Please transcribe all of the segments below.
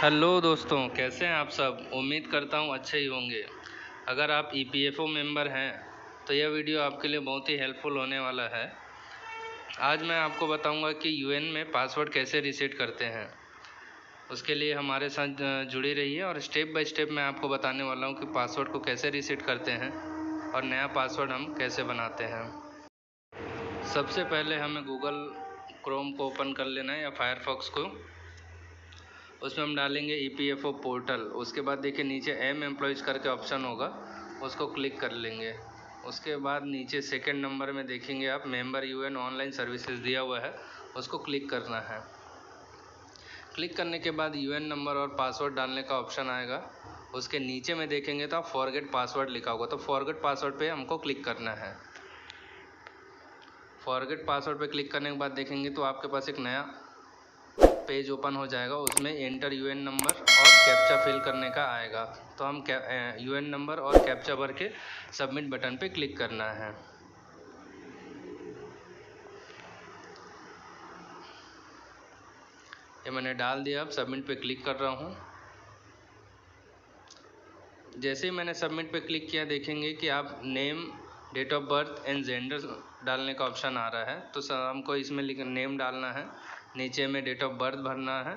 Hello दोस्तों, कैसे हैं आप सब। उम्मीद करता हूं अच्छे ही होंगे। अगर आप ईपीएफओ मेंबर हैं तो यह वीडियो आपके लिए बहुत ही हेल्पफुल होने वाला है। आज मैं आपको बताऊंगा कि यूएन में पासवर्ड कैसे रीसेट करते हैं। उसके लिए हमारे साथ जुड़ी रहिए और स्टेप बाय स्टेप मैं आपको बताने वाला हूं कि पासवर्ड को कैसे रीसेट करते हैं और नया पासवर्ड हम कैसे बनाते हैं। सबसे पहले हमें गूगल क्रोम को ओपन कर लेना है या फायरफॉक्स को। उसमें हम डालेंगे ईपीएफओ पोर्टल। उसके बाद देखिए नीचे एम एम्प्लॉयज़ करके ऑप्शन होगा, उसको क्लिक कर लेंगे। उसके बाद नीचे सेकंड नंबर में देखेंगे आप मेंबर यूएन ऑनलाइन सर्विसेज दिया हुआ है, उसको क्लिक करना है। क्लिक करने के बाद यूएन नंबर और पासवर्ड डालने का ऑप्शन आएगा। उसके नीचे में देखेंगे तो आप फॉरगेट पासवर्ड लिखा होगा, तो फॉरगेट पासवर्ड पे हमको क्लिक करना है। फॉरगेट पासवर्ड पे क्लिक करने के बाद देखेंगे तो आपके पास एक नया पेज ओपन हो जाएगा। उसमें एंटर यूएन नंबर और कैप्चा फिल करने का आएगा, तो हम यूएन नंबर और कैप्चा भर के सबमिट बटन पे क्लिक करना है। ये मैंने डाल दिया, अब सबमिट पे क्लिक कर रहा हूँ। जैसे ही मैंने सबमिट पे क्लिक किया देखेंगे कि आप name, date of birth and gender डालने का ऑप्शन आ रहा है। तो हमको इसमें नेम डालना है, नीचे में डेट ऑफ बर्थ भरना है,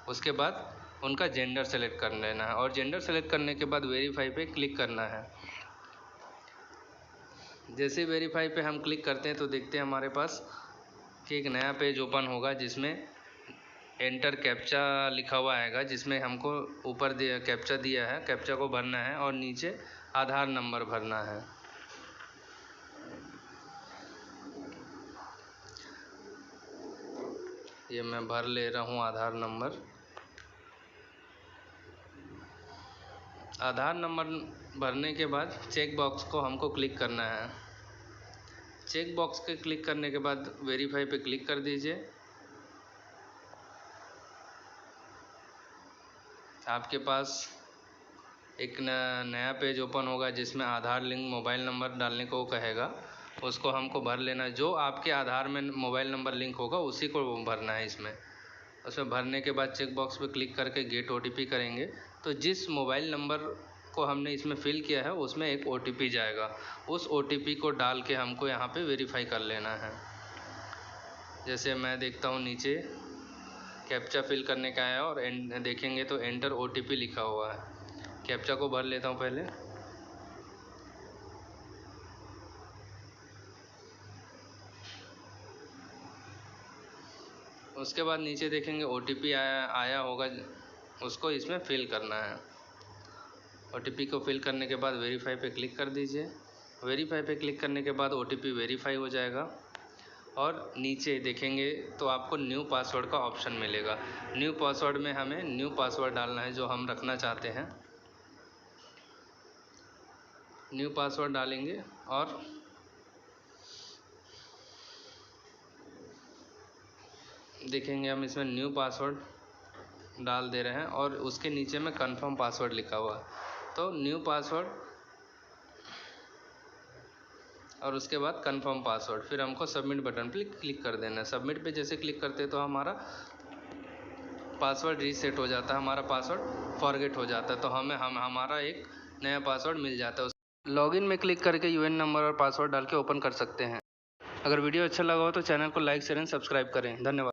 उसके बाद उनका जेंडर सेलेक्ट कर लेना है और जेंडर सेलेक्ट करने के बाद वेरीफाई पे क्लिक करना है। जैसे वेरीफाई पे हम क्लिक करते हैं तो देखते हैं हमारे पास कि एक नया पेज ओपन होगा जिसमें एंटर कैप्चा लिखा हुआ आएगा, जिसमें हमको ऊपर कैप्चा दिया है, कैप्चा को भरना है और नीचे आधार नंबर भरना है। ये मैं भर ले रहा हूँ आधार नंबर। आधार नंबर भरने के बाद चेक बॉक्स को हमको क्लिक करना है। चेक बॉक्स के क्लिक करने के बाद वेरीफाई पे क्लिक कर दीजिए। आपके पास एक नया पेज ओपन होगा जिसमें आधार लिंक मोबाइल नंबर डालने को कहेगा, उसको हमको भर लेना है। जो आपके आधार में मोबाइल नंबर लिंक होगा उसी को भरना है इसमें। उसमें भरने के बाद चेक बॉक्स पे क्लिक करके गेट ओटीपी करेंगे, तो जिस मोबाइल नंबर को हमने इसमें फिल किया है उसमें एक ओटीपी जाएगा। उस ओटीपी को डाल के हमको यहाँ पे वेरीफाई कर लेना है। जैसे मैं देखता हूँ नीचे कैप्चा फिल करने का है और देखेंगे तो एंटर ओटीपी लिखा हुआ है। कैप्चा को भर लेता हूँ पहले। उसके बाद नीचे देखेंगे ओटीपी आया होगा, उसको इसमें फिल करना है। ओटीपी को फिल करने के बाद वेरीफाई पे क्लिक कर दीजिए। वेरीफाई पे क्लिक करने के बाद ओटीपी वेरीफाई हो जाएगा और नीचे देखेंगे तो आपको न्यू पासवर्ड का ऑप्शन मिलेगा। न्यू पासवर्ड में हमें न्यू पासवर्ड डालना है जो हम रखना चाहते हैं। न्यू पासवर्ड डालेंगे और देखेंगे हम इसमें न्यू पासवर्ड डाल दे रहे हैं और उसके नीचे में कंफर्म पासवर्ड लिखा हुआ है, तो न्यू पासवर्ड और उसके बाद कंफर्म पासवर्ड, फिर हमको सबमिट बटन पर क्लिक कर देना है। सबमिट पे जैसे क्लिक करते तो हमारा पासवर्ड रीसेट हो जाता है, हमारा पासवर्ड फॉरगेट हो जाता है, तो हमारा एक नया पासवर्ड मिल जाता है। लॉगिन में क्लिक करके यूएन नंबर और पासवर्ड डाल के ओपन कर सकते हैं। अगर वीडियो अच्छा लगा हो तो चैनल को लाइक शेयर एंड सब्सक्राइब करें। धन्यवाद।